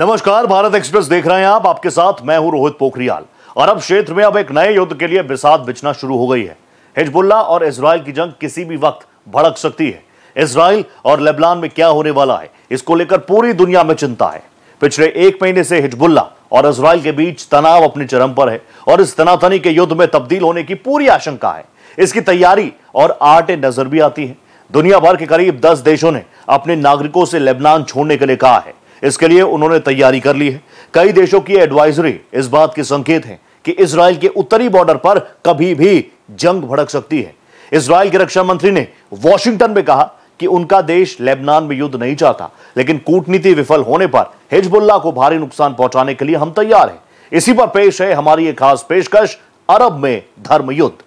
नमस्कार, भारत एक्सप्रेस देख रहे हैं आप। आपके साथ मैं हूं रोहित पोखरियाल। अरब क्षेत्र में अब एक नए युद्ध के लिए बिसात बिछना शुरू हो गई है। हिजबुल्लाह और इजराइल की जंग किसी भी वक्त भड़क सकती है। इजराइल और लेबनान में क्या होने वाला है, इसको लेकर पूरी दुनिया में चिंता है। पिछले एक महीने से हिजबुल्लाह और इजराइल के बीच तनाव अपने चरम पर है और इस तनातनी के युद्ध में तब्दील होने की पूरी आशंका है। इसकी तैयारी और आटे नजर भी आती है। दुनिया भर के करीब 10 देशों ने अपने नागरिकों से लेबनान छोड़ने के लिए कहा है। इसके लिए उन्होंने तैयारी कर ली है। कई देशों की एडवाइजरी इस बात के संकेत है कि इजराइल के उत्तरी बॉर्डर पर कभी भी जंग भड़क सकती है। इजराइल के रक्षा मंत्री ने वॉशिंगटन में कहा कि उनका देश लेबनान में युद्ध नहीं चाहता, लेकिन कूटनीति विफल होने पर हिजबुल्लाह को भारी नुकसान पहुंचाने के लिए हम तैयार हैं। इसी पर पेश है हमारी एक खास पेशकश, अरब में धर्म युद्ध।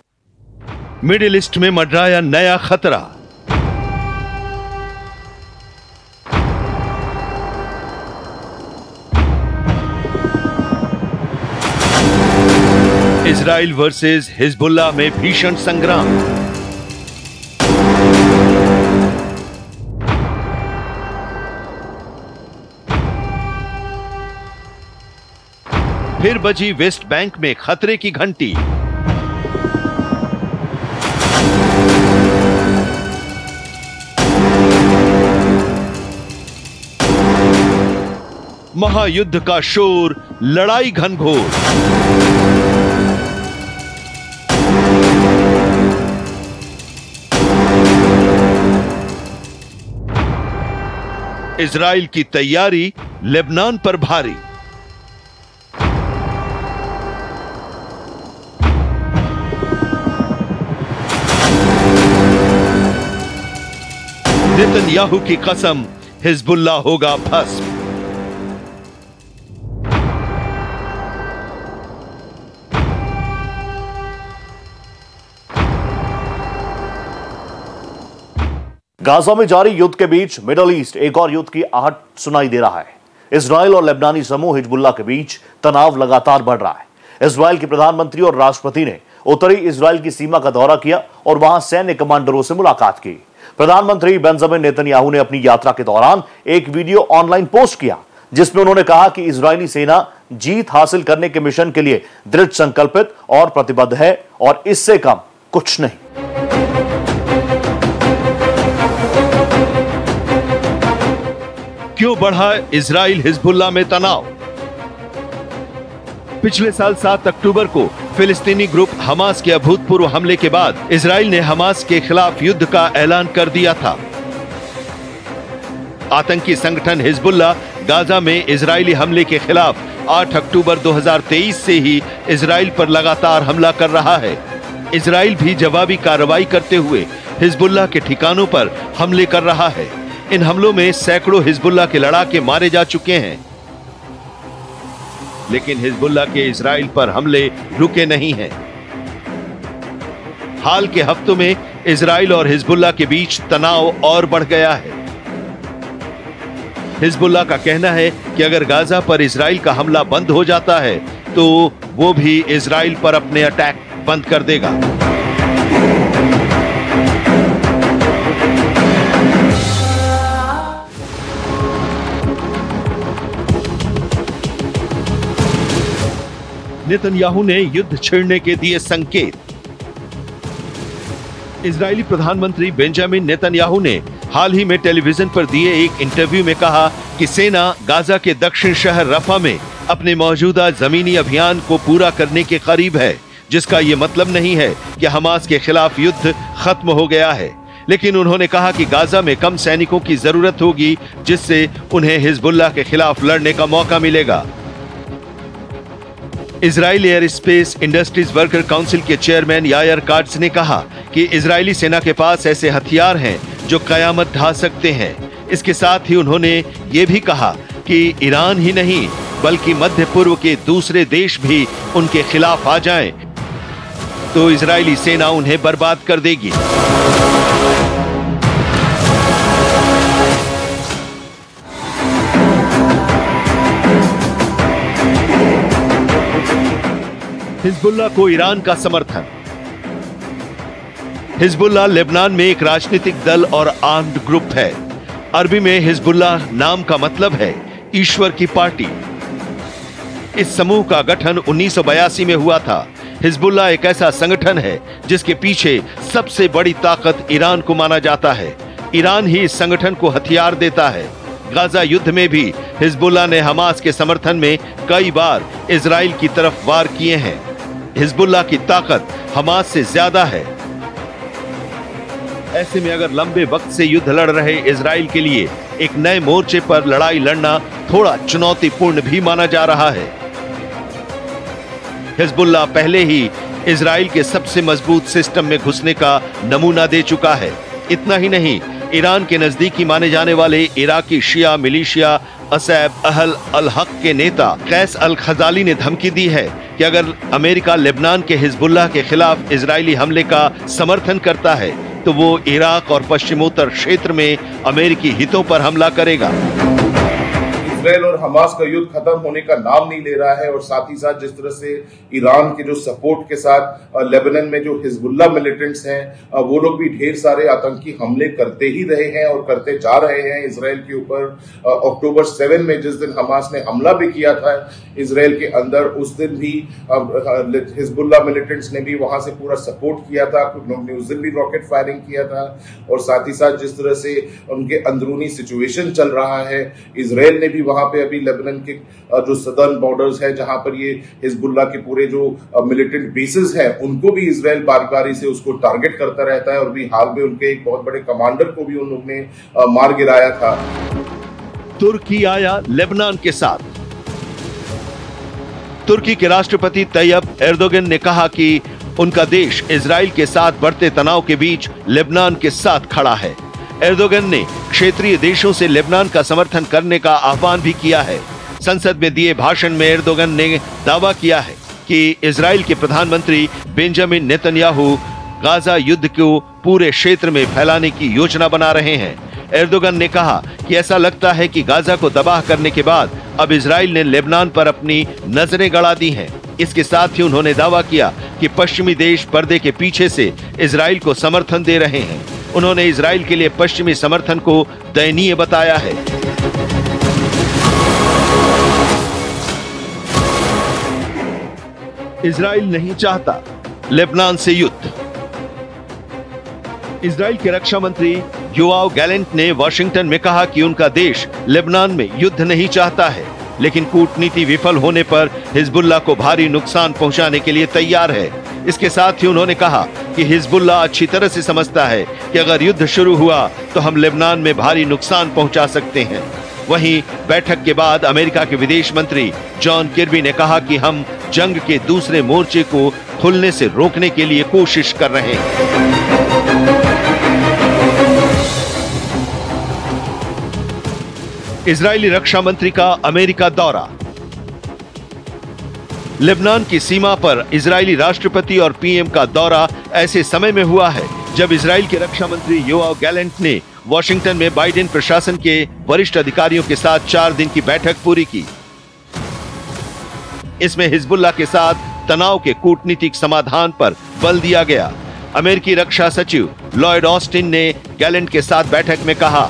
मिडिल ईस्ट में मंडराया नया खतरा। इजराइल वर्सेस हिजबुल्लाह में भीषण संग्राम। फिर बजी वेस्ट बैंक में खतरे की घंटी। महायुद्ध का शोर, लड़ाई घनघोर। इजराइल की तैयारी लेबनान पर भारी। नेतन्याहू की कसम, हिजबुल्लाह होगा भस्म। गाजा में जारी युद्ध के बीच मिडल ईस्ट एक और युद्ध की आहट सुनाई दे रहा है। इजराइल और लेबनानी समूह हिजबुल्लाह के बीच तनाव लगातार बढ़ रहा है। इजराइल के प्रधानमंत्री और राष्ट्रपति ने उत्तरी इजराइल की सीमा का दौरा किया और वहां सैन्य कमांडरों से मुलाकात की। प्रधानमंत्री बेंजामिन नेतन्याहू ने अपनी यात्रा के दौरान एक वीडियो ऑनलाइन पोस्ट किया, जिसमें उन्होंने कहा कि इजरायली सेना जीत हासिल करने के मिशन के लिए दृढ़ संकल्पित और प्रतिबद्ध है और इससे कम कुछ नहीं। क्यों बढ़ा इजराइल हिजबुल्लाह में तनाव? पिछले साल 7 अक्टूबर को फिलिस्तीनी ग्रुप हमास के अभूतपूर्व हमले के बाद इजराइल ने हमास के खिलाफ युद्ध का ऐलान कर दिया था। आतंकी संगठन हिजबुल्लाह गाजा में इजरायली हमले के खिलाफ 8 अक्टूबर 2023 से ही इजराइल पर लगातार हमला कर रहा है। इजराइल भी जवाबी कार्रवाई करते हुए हिजबुल्लाह के ठिकानों पर हमले कर रहा है। इन हमलों में सैकड़ों हिजबुल्लाह के लड़ाके मारे जा चुके हैं, लेकिन हिजबुल्लाह के इजराइल पर हमले रुके नहीं हैं। हाल के हफ्तों में इजराइल और हिजबुल्लाह के बीच तनाव और बढ़ गया है। हिजबुल्लाह का कहना है कि अगर गाजा पर इजराइल का हमला बंद हो जाता है तो वो भी इजराइल पर अपने अटैक बंद कर देगा। नेतन्याहू ने युद्ध छिड़ने के दिए संकेत। इजरायली प्रधानमंत्री बेंजामिन नेतन्याहू ने हाल ही में टेलीविजन पर दिए एक इंटरव्यू में कहा कि सेना गाजा के दक्षिण शहर रफा में अपने मौजूदा जमीनी अभियान को पूरा करने के करीब है, जिसका ये मतलब नहीं है कि हमास के खिलाफ युद्ध खत्म हो गया है। लेकिन उन्होंने कहा कि गाजा में कम सैनिकों की जरूरत होगी, जिससे उन्हें हिजबुल्लाह के खिलाफ लड़ने का मौका मिलेगा। Israel air space industries worker council के चेयरमैन यायर काट्ज ने कहा कि इजरायली सेना के पास ऐसे हथियार हैं जो कयामत ढा सकते हैं। इसके साथ ही उन्होंने ये भी कहा कि ईरान ही नहीं बल्कि मध्य पूर्व के दूसरे देश भी उनके खिलाफ आ जाएं, तो इजरायली सेना उन्हें बर्बाद कर देगी। हिजबुल्लाह को ईरान का समर्थन। हिजबुल्लाह लेबनान में एक राजनीतिक दल और आर्म्ड ग्रुप है। अरबी में हिजबुल्लाह नाम का मतलब है ईश्वर की पार्टी। इस समूह का गठन 1982 में हुआ था। हिजबुल्लाह एक ऐसा संगठन है जिसके पीछे सबसे बड़ी ताकत ईरान को माना जाता है। ईरान ही इस संगठन को हथियार देता है। गाजा युद्ध में भी हिजबुल्लाह ने हमास के समर्थन में कई बार इजराइल की तरफ वार किए हैं। हिजबुल्लाह की ताकत हमास से ज्यादा है। ऐसे में अगर लंबे वक्त से युद्ध लड़ रहे इजराइल के लिए एक नए मोर्चे पर लड़ाई लड़ना थोड़ा चुनौतीपूर्ण भी माना जा रहा है। हिजबुल्लाह पहले ही इजराइल के सबसे मजबूत सिस्टम में घुसने का नमूना दे चुका है। इतना ही नहीं, ईरान के नजदीकी माने जाने वाले इराकी शिया मिलिशिया असैब अहल अल हक के नेता कैस अल खजाली ने धमकी दी है कि अगर अमेरिका लेबनान के हिजबुल्लाह के खिलाफ इजरायली हमले का समर्थन करता है तो वो इराक और पश्चिमोत्तर क्षेत्र में अमेरिकी हितों पर हमला करेगा। इजराइल और हमास का युद्ध खत्म होने का नाम नहीं ले रहा है और साथ ही साथ जिस तरह से ईरान के जो सपोर्ट के साथ लेबनान में जो हिजबुल्लाह मिलिटेंट्स हैं वो लोग भी ढेर सारे आतंकी हमले करते ही रहे हैं और करते जा रहे हैं इजराइल के ऊपर। अक्टूबर 7 में जिस दिन हमास ने हमला भी किया था इजराइल के अंदर, उस दिन भी हिजबुल्लाह मिलिटेंट्स ने भी वहां से पूरा सपोर्ट किया था। उन्होंने उस दिन भी रॉकेट फायरिंग किया था और साथ ही साथ जिस तरह से उनके अंदरूनी सिचुएशन चल रहा है, इजराइल ने भी वहां पे अभी लेबनान के जो सदर्न बॉर्डर्स है जहां पर ये हिजबुल्लाह के पूरे जो मिलिटेंट बेसेस हैं उनको भी इजराइल बारी बारी से उसको टारगेट करता रहता है और भी हाल में उनके एक बहुत बड़े कमांडर को भी उन लोगों ने मार गिराया था। तुर्की आया लेबनान के साथ। तुर्की के राष्ट्रपति तैयब एर्दोगन ने कहा कि उनका देश इजराइल के साथ बढ़ते तनाव के बीच लेबनान के साथ खड़ा है। एर्दोगन ने क्षेत्रीय देशों से लेबनान का समर्थन करने का आह्वान भी किया है। संसद में दिए भाषण में एर्दोगन ने दावा किया है कि इजराइल के प्रधानमंत्री बेंजामिन नेतन्याहू गाजा युद्ध को पूरे क्षेत्र में फैलाने की योजना बना रहे हैं। एर्दोगन ने कहा कि ऐसा लगता है कि गाजा को तबाह करने के बाद अब इजराइल ने लेबनान पर अपनी नजरें गड़ा दी हैं। इसके साथ ही उन्होंने दावा किया कि पश्चिमी देश पर्दे के पीछे से इजराइल को समर्थन दे रहे हैं। उन्होंने इजराइल के लिए पश्चिमी समर्थन को दयनीय बताया है। इजराइल नहीं चाहता लेबनान से युद्ध। इजराइल के रक्षा मंत्री योआव गैलेंट ने वॉशिंगटन में कहा कि उनका देश लेबनान में युद्ध नहीं चाहता है, लेकिन कूटनीति विफल होने पर हिजबुल्लाह को भारी नुकसान पहुंचाने के लिए तैयार है। इसके साथ ही उन्होंने कहा कि हिजबुल्लाह अच्छी तरह से समझता है कि अगर युद्ध शुरू हुआ तो हम लेबनान में भारी नुकसान पहुंचा सकते हैं। वहीं बैठक के बाद अमेरिका के विदेश मंत्री जॉन किर्बी ने कहा कि हम जंग के दूसरे मोर्चे को खुलने से रोकने के लिए कोशिश कर रहे हैं। इजरायली रक्षा मंत्री का अमेरिका दौरा। लेबनान की सीमा पर इजरायली राष्ट्रपति और पीएम का दौरा ऐसे समय में हुआ है जब इजराइल के रक्षा मंत्री योआव गैलेंट ने वॉशिंगटन में बाइडेन प्रशासन के वरिष्ठ अधिकारियों के साथ 4 दिन की बैठक पूरी की। इसमें हिजबुल्लाह के साथ तनाव के कूटनीतिक समाधान पर बल दिया गया। अमेरिकी रक्षा सचिव लॉयड ऑस्टिन ने गैलेंट के साथ बैठक में कहा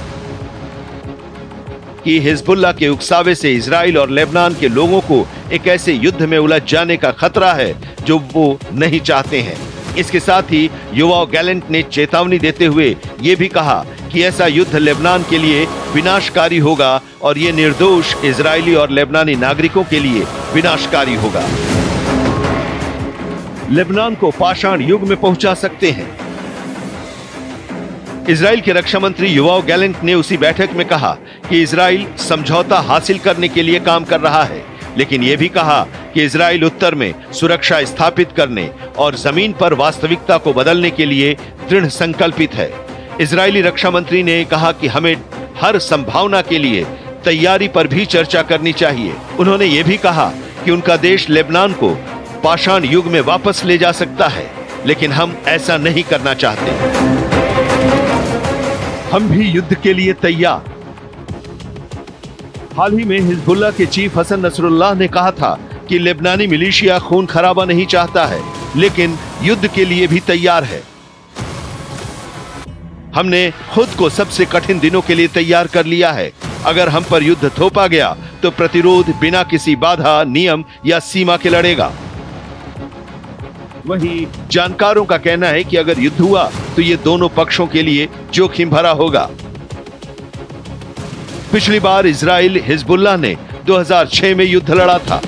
कि हिजबुल्लाह के उकसावे से इजराइल और लेबनान के लोगों को एक ऐसे युद्ध में उलझ जाने का खतरा है जो वो नहीं चाहते हैं। इसके साथ ही योआव गैलेंट ने चेतावनी देते हुए ये भी कहा कि ऐसा युद्ध लेबनान के लिए विनाशकारी होगा और ये निर्दोष इजरायली और लेबनानी नागरिकों के लिए विनाशकारी होगा। लेबनान को पाषाण युग में पहुंचा सकते हैं। इजराइल के रक्षा मंत्री योआव गैलेंट ने उसी बैठक में कहा कि इजराइल समझौता हासिल करने के लिए काम कर रहा है, लेकिन यह भी कहा कि इजराइल उत्तर में सुरक्षा स्थापित करने और जमीन पर वास्तविकता को बदलने के लिए दृढ़ संकल्पित है। इजरायली रक्षा मंत्री ने कहा कि हमें हर संभावना के लिए तैयारी पर भी चर्चा करनी चाहिए। उन्होंने ये भी कहा कि उनका देश लेबनान को पाषाण युग में वापस ले जा सकता है, लेकिन हम ऐसा नहीं करना चाहते। हम भी युद्ध के लिए तैयार। हाल ही में हिजबुल्लाह के चीफ हसन नसरुल्लाह ने कहा था कि लेबनानी मिलिशिया खून खराबा नहीं चाहता है, लेकिन युद्ध के लिए भी तैयार है। हमने खुद को सबसे कठिन दिनों के लिए तैयार कर लिया है। अगर हम पर युद्ध थोपा गया तो प्रतिरोध बिना किसी बाधा, नियम या सीमा के लड़ेगा। वहीं जानकारों का कहना है कि अगर युद्ध हुआ तो ये दोनों पक्षों के लिए जोखिम भरा होगा। पिछली बार इजराइल हिजबुल्लाह ने 2006 में युद्ध लड़ा था।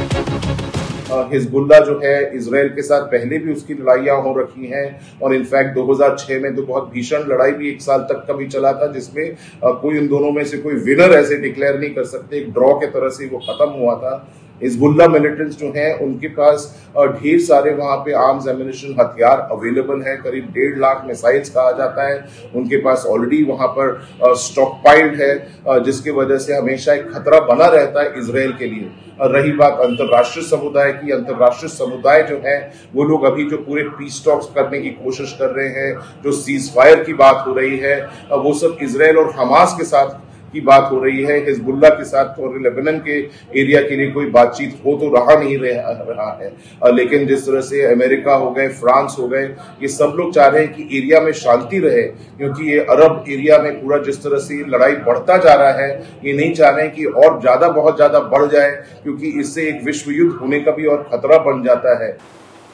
हिजबुल्लाह जो है इजराइल के साथ पहले भी उसकी लड़ाइयां हो रखी हैं और इनफैक्ट 2006 में तो बहुत भीषण लड़ाई भी 1 साल तक का भी चला था, जिसमें कोई इन दोनों में से कोई विनर ऐसे डिक्लेयर नहीं कर सकते, एक ड्रॉ के तरह से वो खत्म हुआ था। हिजबुल्लाह मिलिटेंट्स जो हैं उनके पास ढेर सारे वहां पे आर्म्स एम्युनिशन हथियार अवेलेबल है, करीब 1.5 लाख मिसाइल्स कहा जाता है उनके पास ऑलरेडी वहां पर स्टॉक पाइल्ड है, जिसकी वजह से हमेशा एक खतरा बना रहता है इजराइल के लिए। रही बात अंतरराष्ट्रीय समुदाय की, अंतरराष्ट्रीय समुदाय जो है वो लोग अभी जो पूरे पीस टॉक्स करने की कोशिश कर रहे हैं, जो सीज फायर की बात हो रही है, वो सब इजराइल और हमास के साथ की बात हो रही है। हिजबुल्लाह के साथ और लेबनान के एरिया के लिए कोई बातचीत हो तो रहा है, लेकिन जिस तरह से अमेरिका हो गए, फ्रांस हो गए, ये सब लोग चाह रहे हैं कि एरिया में शांति रहे, क्योंकि ये अरब एरिया में पूरा जिस तरह से लड़ाई बढ़ता जा रहा है, ये नहीं चाह रहे हैं कि और ज्यादा बहुत ज्यादा बढ़ जाए, क्योंकि इससे एक विश्व युद्ध होने का भी और खतरा बन जाता है।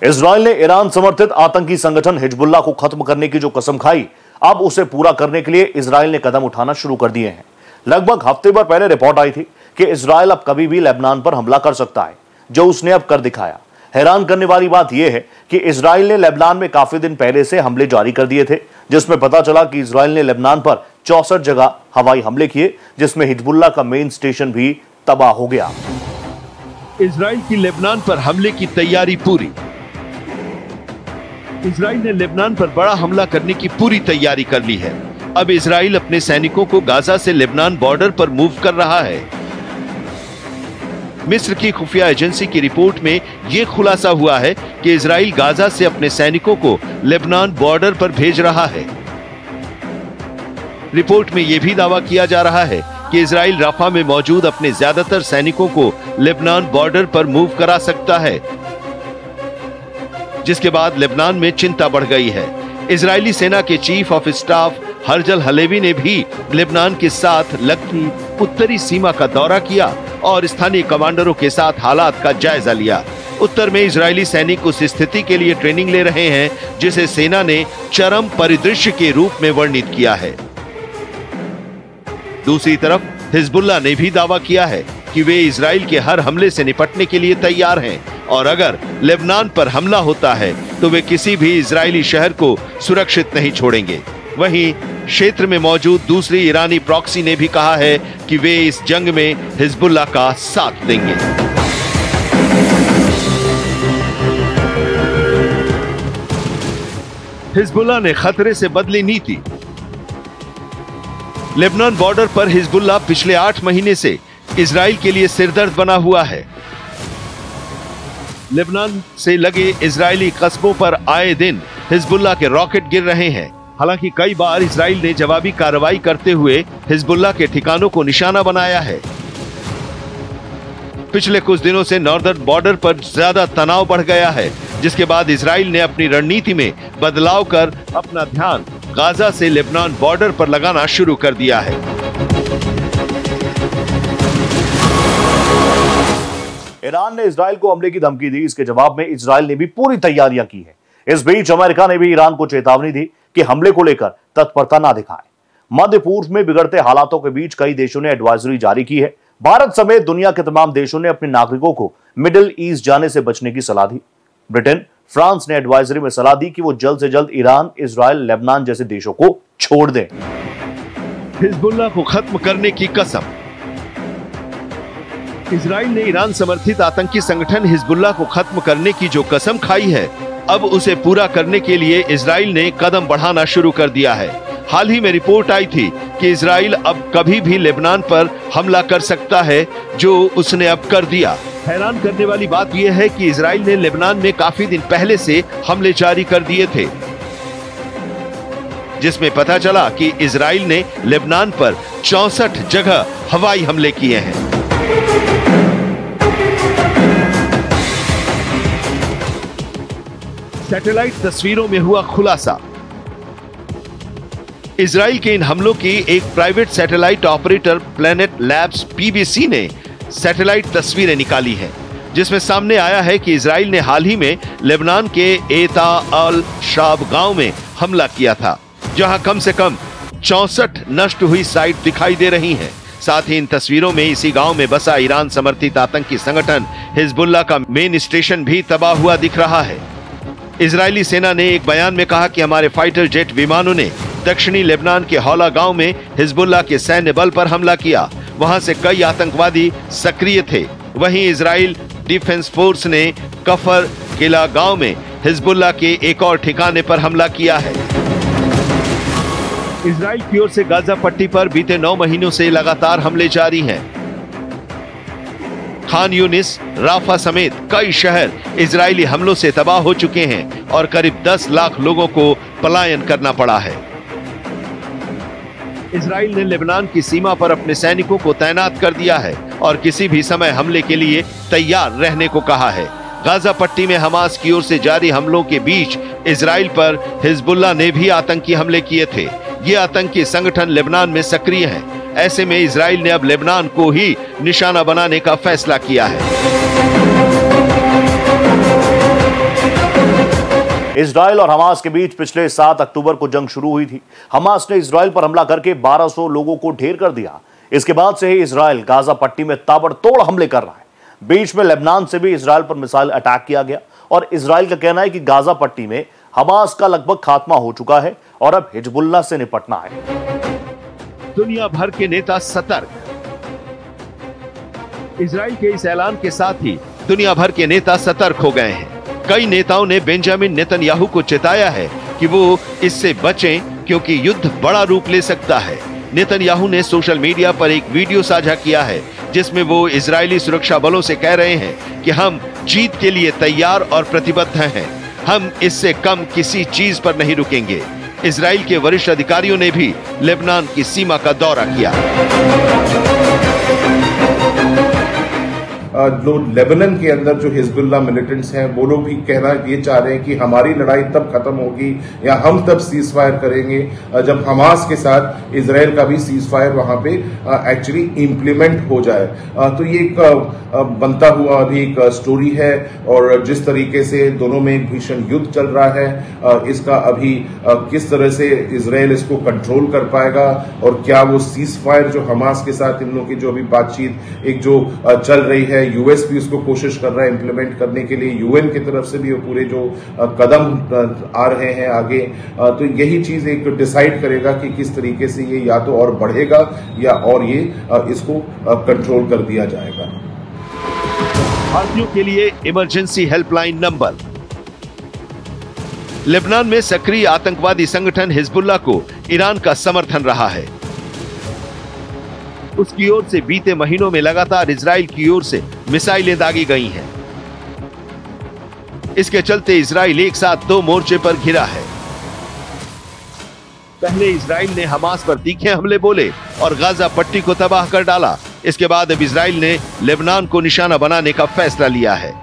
इजराइल ने ईरान समर्थित आतंकी संगठन हिजबुल्लाह को खत्म करने की जो कसम खाई, अब उसे पूरा करने के लिए इजराइल ने कदम उठाना शुरू कर दिए हैं। लगभग हफ्ते भर पहले रिपोर्ट आई थी कि इजराइल अब कभी भी लेबनान पर हमला कर सकता है, जो उसने अब कर दिखाया। हैरान करने वाली बात यह है कि इजराइल ने लेबनान में काफी दिन पहले से हमले जारी कर दिए थे, जिसमें पता चला कि इजराइल ने लेबनान पर 64 जगह हवाई हमले किए, जिसमें हिजबुल्लाह का मेन स्टेशन भी तबाह हो गया। इजराइल की लेबनान पर हमले की तैयारी पूरी। इजराइल ने लेबनान पर बड़ा हमला करने की पूरी तैयारी कर ली है। अब इजराइल अपने सैनिकों को गाजा से लेबनान बॉर्डर पर मूव कर रहा है। मिस्र की खुफिया एजेंसी की रिपोर्ट में यह खुलासा हुआ है कि इजराइल गाजा से अपने सैनिकों को लेबनान बॉर्डर पर भेज रहा है। रिपोर्ट में यह भी दावा किया जा रहा है कि इजराइल राफा में मौजूद अपने ज्यादातर सैनिकों को लेबनान बॉर्डर पर मूव करा सकता है, जिसके बाद लेबनान में चिंता बढ़ गई है। इजरायली सेना के chief of staff Herzl Halevi ने भी लेबनान के साथ लगती उत्तरी सीमा का दौरा किया और स्थानीय कमांडरों के साथ हालात का जायजा लिया। उत्तर में इजरायली सैनिक उस स्थिति के लिए ट्रेनिंग ले रहे हैं जिसे सेना ने चरम परिदृश्य के रूप में वर्णित किया है। दूसरी तरफ हिजबुल्लाह ने भी दावा किया है कि वे इजराइल के हर हमले से निपटने के लिए तैयार हैं और अगर लेबनान पर हमला होता है तो वे किसी भी इजरायली शहर को सुरक्षित नहीं छोड़ेंगे। वहीं क्षेत्र में मौजूद दूसरी ईरानी प्रॉक्सी ने भी कहा है कि वे इस जंग में हिजबुल्लाह का साथ देंगे। हिजबुल्लाह ने खतरे से बदली नीति। लेबनान बॉर्डर पर हिजबुल्लाह पिछले 8 महीने से इजराइल के लिए सिरदर्द बना हुआ है। लेबनान से लगे इजरायली कस्बों पर आए दिन हिजबुल्लाह के रॉकेट गिर रहे हैं। हालांकि कई बार इजराइल ने जवाबी कार्रवाई करते हुए हिजबुल्लाह के ठिकानों को निशाना बनाया है। पिछले कुछ दिनों से नॉर्दर्न बॉर्डर पर ज्यादा तनाव बढ़ गया है, जिसके बाद इजराइल ने अपनी रणनीति में बदलाव कर अपना ध्यान गाजा से लेबनान बॉर्डर पर लगाना शुरू कर दिया है। ईरान ने इजराइल को हमले की धमकी दी, इसके जवाब में इजराइल ने भी पूरी तैयारियां की है। इस बीच अमेरिका ने भी ईरान को चेतावनी दी कि हमले को लेकर तत्परता ना दिखाए। मध्य पूर्व में बिगड़ते हालातों के बीच कई देशों ने एडवाइजरी जारी की है। भारत समेत दुनिया के तमाम देशों ने अपने नागरिकों को मिडिल ईस्ट जाने से बचने की सलाह दी। ब्रिटेन, फ्रांस ने एडवाइजरी में सलाह दी कि वो जल्द से जल्द ईरान, इजराइल, लेबनान जैसे देशों को छोड़ दें। हिजबुल्लाह को खत्म करने की कसम। इजराइल ने ईरान समर्थित आतंकी संगठन हिजबुल्लाह को खत्म करने की जो कसम खाई है, अब उसे पूरा करने के लिए इजराइल ने कदम बढ़ाना शुरू कर दिया है। हाल ही में रिपोर्ट आई थी कि इजराइल अब कभी भी लेबनान पर हमला कर सकता है, जो उसने अब कर दिया। हैरान करने वाली बात यह है कि इजराइल ने लेबनान में काफी दिन पहले से हमले जारी कर दिए थे, जिसमें पता चला कि इजराइल ने लेबनान पर 64 जगह हवाई हमले किए हैं। सैटेलाइट तस्वीरों में हुआ खुलासा। इजराइल के इन हमलों की एक private satellite operator Planet Labs PBC ने सैटेलाइट तस्वीरें निकाली हैं, जिसमें सामने आया है कि इजराइल ने हाल ही में लेबनान के एता अल शाब गांव में हमला किया था, जहां कम से कम 64 नष्ट हुई साइट दिखाई दे रही हैं। साथ ही इन तस्वीरों में इसी गांव में बसा ईरान समर्थित आतंकी संगठन हिजबुल्लाह का मेन स्टेशन भी तबाह हुआ दिख रहा है। इजरायली सेना ने एक बयान में कहा कि हमारे फाइटर जेट विमानों ने दक्षिणी लेबनान के हौला गांव में हिजबुल्लाह के सैन्य बल पर हमला किया। वहां से कई आतंकवादी सक्रिय थे। वहीं इजराइल डिफेंस फोर्स ने कफर किला गांव में हिजबुल्लाह के एक और ठिकाने पर हमला किया है। इजराइल की ओर से गाजा पट्टी पर बीते 9 महीनों से लगातार हमले जारी हैं। खान यूनिस, राफा समेत कई शहर इजरायली हमलों से तबाह हो चुके हैं और करीब 10 लाख लोगों को पलायन करना पड़ा है। इजराइल ने लेबनान की सीमा पर अपने सैनिकों को तैनात कर दिया है और किसी भी समय हमले के लिए तैयार रहने को कहा है। गाजा पट्टी में हमास की ओर से जारी हमलों के बीच इजराइल पर हिजबुल्लाह ने भी आतंकी हमले किए थे। ये आतंकी संगठन लेबनान में सक्रिय है। ऐसे में इजराइल ने अब लेबनान को ही निशाना बनाने का फैसला किया है। इजराइल और हमास के बीच पिछले 7 अक्टूबर को जंग शुरू हुई थी। हमास ने इजराइल पर हमला करके 1200 लोगों को ढेर कर दिया। इसके बाद से ही इजराइल गाजा पट्टी में ताबड़तोड़ हमले कर रहा है। बीच में लेबनान से भी इजराइल पर मिसाइल अटैक किया गया और इजराइल का कहना है कि गाजा पट्टी में हमास का लगभग खात्मा हो चुका है और अब हिजबुल्लाह से निपटना है। दुनिया भर के नेता सतर्क। इजराइल के इस ऐलान के साथ ही दुनिया भर के नेता सतर्क हो गए हैं। कई नेताओं ने बेंजामिन नेतन्याहू को चेताया है कि वो इससे बचें क्योंकि युद्ध बड़ा रूप ले सकता है। नेतन्याहू ने सोशल मीडिया पर एक वीडियो साझा किया है जिसमें वो इजरायली सुरक्षा बलों से कह रहे हैं कि हम जीत के लिए तैयार और प्रतिबद्ध हैं। हम इससे कम किसी चीज पर नहीं रुकेंगे। इजराइल के वरिष्ठ अधिकारियों ने भी लेबनान की सीमा का दौरा किया। जो लेबनान के अंदर जो हिजबुल्लाह मिलिटेंट्स हैं वो लोग भी कहना ये चाह रहे हैं कि हमारी लड़ाई तब खत्म होगी या हम तब सीज फायर करेंगे जब हमास के साथ इजराइल का भी सीज फायर वहां पे एक्चुअली इम्प्लीमेंट हो जाए। तो ये एक बनता हुआ अभी एक स्टोरी है और जिस तरीके से दोनों में एक भीषण युद्ध चल रहा है इसका अभी किस तरह से इजराइल इसको कंट्रोल कर पाएगा और क्या वो सीज फायर जो हमास के साथ इन लोगों की जो अभी बातचीत एक जो चल रही है, यूएस भी उसको कोशिश कर रहा है इंप्लीमेंट करने के लिए, यूएन की तरफ से भी वो पूरे जो कदम आ रहे हैं आगे, तो यही चीज एक डिसाइड करेगा कि किस तरीके से ये या तो और बढ़ेगा या और ये इसको कंट्रोल कर दिया जाएगा। भारतीयों के लिए इमरजेंसी हेल्पलाइन नंबर। लेबनान में सक्रिय आतंकवादी संगठन हिजबुल्लाह को ईरान का समर्थन रहा है। उसकी ओर से बीते महीनों में लगातार इजराइल की ओर से मिसाइलें दागी गई हैं। इसके चलते इजराइल एक साथ 2 मोर्चे पर घिरा है। पहले इजराइल ने हमास पर तीखे हमले बोले और गाजा पट्टी को तबाह कर डाला। इसके बाद अब इजराइल ने लेबनान को निशाना बनाने का फैसला लिया है।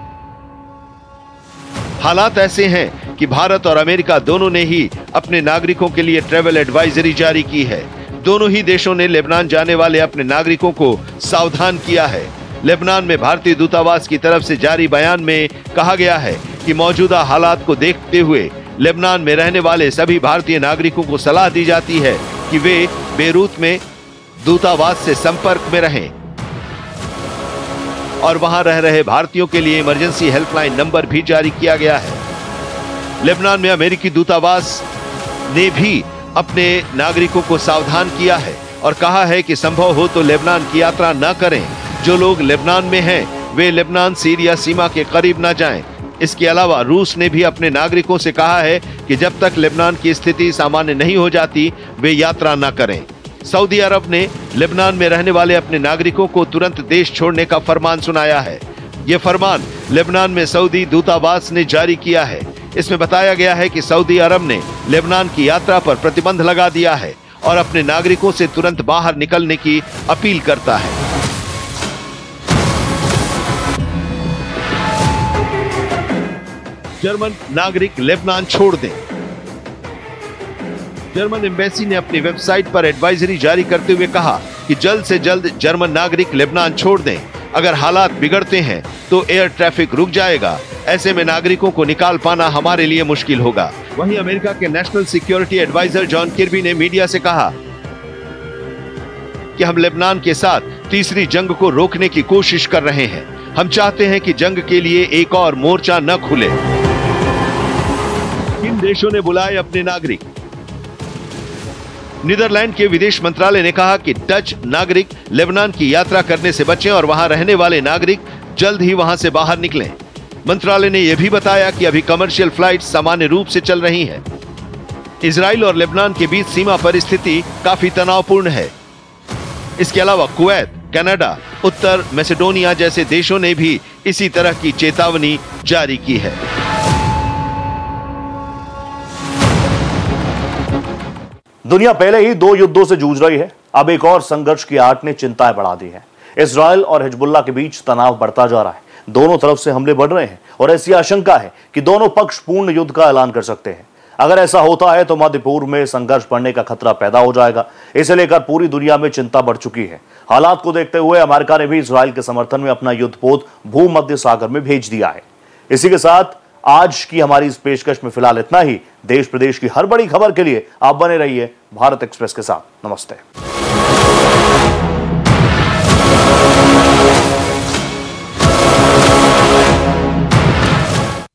हालात ऐसे हैं कि भारत और अमेरिका दोनों ने ही अपने नागरिकों के लिए ट्रैवल एडवाइजरी जारी की है। दोनों ही देशों ने लेबनान जाने वाले अपने नागरिकों को सावधान किया है। लेबनान में भारतीय दूतावास की तरफ से जारी बयान में कहा गया है कि मौजूदा हालात को देखते हुए लेबनान में रहने वाले सभी भारतीय नागरिकों को सलाह दी जाती है कि वे बेरूत में दूतावास से संपर्क में रहें और वहां रह रहे भारतीयों के लिए इमरजेंसी हेल्पलाइन नंबर भी जारी किया गया है। लेबनान में अमेरिकी दूतावास ने भी अपने नागरिकों को सावधान किया है और कहा है कि संभव हो तो लेबनान की यात्रा न करें। जो लोग लेबनान में हैं वे लेबनान सीरिया सीमा के करीब न जाएं। इसके अलावा रूस ने भी अपने नागरिकों से कहा है कि जब तक लेबनान की स्थिति सामान्य नहीं हो जाती वे यात्रा न करें। सऊदी अरब ने लेबनान में रहने वाले अपने नागरिकों को तुरंत देश छोड़ने का फरमान सुनाया है। यह फरमान लेबनान में सऊदी दूतावास ने जारी किया है। इसमें बताया गया है कि सऊदी अरब ने लेबनान की यात्रा पर प्रतिबंध लगा दिया है और अपने नागरिकों से तुरंत बाहर निकलने की अपील करता है। जर्मन नागरिक लेबनान छोड़ दें। जर्मन एम्बेसी ने अपनी वेबसाइट पर एडवाइजरी जारी करते हुए कहा कि जल्द से जल्द जर्मन नागरिक लेबनान छोड़ दें। अगर हालात बिगड़ते हैं तो एयर ट्रैफिक रुक जाएगा। ऐसे में नागरिकों को निकाल पाना हमारे लिए मुश्किल होगा। वहीं अमेरिका के national security adviser John Kirby ने मीडिया से कहा कि हम लेबनान के साथ तीसरी जंग को रोकने की कोशिश कर रहे हैं। हम चाहते हैं कि जंग के लिए एक और मोर्चा न खुले। किन देशों ने बुलाए अपने नागरिक? नीदरलैंड के विदेश मंत्रालय ने कहा कि डच नागरिक लेबनान की यात्रा करने से बचें और वहां रहने वाले नागरिक जल्द ही वहां से बाहर निकलें। मंत्रालय ने यह भी बताया कि अभी कमर्शियल फ्लाइट सामान्य रूप से चल रही हैं। इजराइल और लेबनान के बीच सीमा पर स्थिति काफी तनावपूर्ण है। इसके अलावा कुवैत, कनाडा, उत्तर मैसेडोनिया जैसे देशों ने भी इसी तरह की चेतावनी जारी की है। दुनिया पहले ही 2 युद्धों से जूझ रही है। अब एक और संघर्ष की आड़ ने चिंताएं बढ़ा दी है। इजराइल और हिजबुल्लाह के बीच तनाव बढ़ता जा रहा है। दोनों तरफ से हमले बढ़ रहे हैं और ऐसी आशंका है कि दोनों पक्ष पूर्ण युद्ध का ऐलान कर सकते हैं। अगर ऐसा होता है तो मध्य पूर्व में संघर्ष बढ़ने का खतरा पैदा हो जाएगा। इसे लेकर पूरी दुनिया में चिंता बढ़ चुकी है। हालात को देखते हुए अमेरिका ने भी इजराइल के समर्थन में अपना युद्धपोत भूमध्य सागर में भेज दिया है। इसी के साथ आज की हमारी इस पेशकश में फिलहाल इतना ही। देश प्रदेश की हर बड़ी खबर के लिए आप बने रहिए भारत एक्सप्रेस के साथ। नमस्ते।